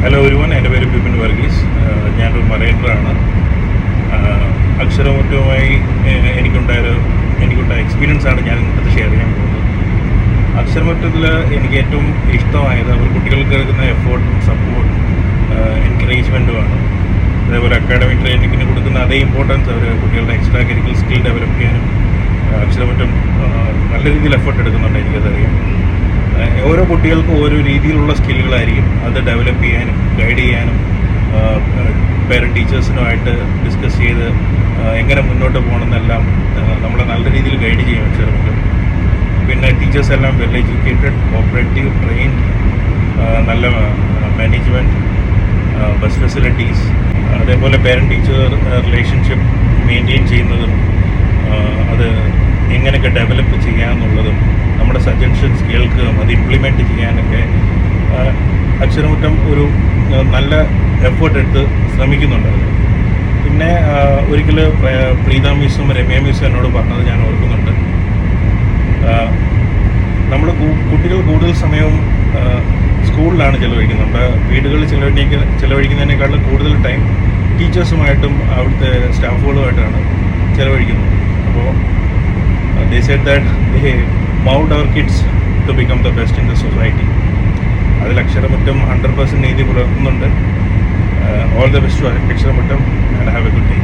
Hello ഒരുവൻ, എൻ്റെ പേര് ബിപിൻ വർഗീസ്. ഞാനൊരു മറൈനറാണ്. അക്ഷരമുറ്റവുമായി എനിക്കുണ്ടായ എക്സ്പീരിയൻസാണ് ഞാൻ ഇന്നത്തെ ഷെയർ ചെയ്യാൻ പോകുന്നത്. അക്ഷരമുറ്റത്തിൽ എനിക്ക് ഏറ്റവും ഇഷ്ടമായത് അവർ കുട്ടികൾക്ക് നൽകുന്ന എഫേർട്ടും സപ്പോർട്ടും എൻകറേജ്മെൻറ്റുമാണ്. അതേപോലെ അക്കാഡമിക് ട്രെയിനിങ്ങിന് കൊടുക്കുന്ന അതേ ഇമ്പോർട്ടൻസ് അവർ കുട്ടികളുടെ എക്സ്ട്രാ കരിക്കുലർ സ്കിൽ ഡെവലപ്പ് ചെയ്യാനും അക്ഷരമുറ്റം നല്ല രീതിയിൽ എഫേർട്ട് എടുക്കുന്നുണ്ട്. എനിക്കതറിയാം. ഓരോ കുട്ടികൾക്കും ഓരോ രീതിയിലുള്ള സ്കില്ലുകളായിരിക്കും. അത് ഡെവലപ്പ് ചെയ്യാനും ഗൈഡ് ചെയ്യാനും പേരൻറ്റ് ടീച്ചേഴ്സിനുമായിട്ട് ഡിസ്കസ് ചെയ്ത് എങ്ങനെ മുന്നോട്ട് പോകണമെന്നെല്ലാം നമ്മളെ നല്ല രീതിയിൽ ഗൈഡ് ചെയ്യും അക്ഷരമുറ്റം. പിന്നെ ടീച്ചേഴ്സ് എല്ലാം വെൽ എഡ്യൂക്കേറ്റഡ്, കോപ്പറേറ്റീവ്, ട്രെയിൻഡ്, നല്ല മാനേജ്മെൻറ്റ്, ബസ് ഫെസിലിറ്റീസ്, അതേപോലെ പേരൻറ്റ് ടീച്ചർ റിലേഷൻഷിപ്പ് മെയിൻറ്റെയിൻ ചെയ്യുന്നതും അത് എങ്ങനെയൊക്കെ ഡെവലപ്പ് ചെയ്യാമെന്നുള്ളതും നമ്മുടെ സജഷൻസ് കേൾക്കുകയും അത് ഇംപ്ലിമെൻറ്റ് ചെയ്യാനൊക്കെ അക്ഷരമുറ്റം ഒരു നല്ല എഫേർട്ട് എടുത്ത് ശ്രമിക്കുന്നുണ്ട്. പിന്നെ ഒരിക്കൽ പ്രീത മിസ്സും രമ്യ മിസ്സും എന്നോട് പറഞ്ഞത് ഞാൻ ഓർക്കുന്നുണ്ട്. നമ്മൾ കുട്ടികൾ കൂടുതൽ സമയവും സ്കൂളിലാണ് ചിലവഴിക്കുന്നത്. നമ്മുടെ വീടുകളിൽ ചിലവഴിക്കുന്നതിനേക്കാളും കൂടുതൽ ടൈം ടീച്ചേഴ്സുമായിട്ടും അവിടുത്തെ സ്റ്റാഫുകളുമായിട്ടാണ് ചിലവഴിക്കുന്നത്. അപ്പോൾ they said that they mold our kids to become the best in the society. അതിൽ അക്ഷരമുറ്റം 100% നീതി പുലർത്തുന്നുണ്ട്. All the best to അക്ഷരമുറ്റം and have a good day.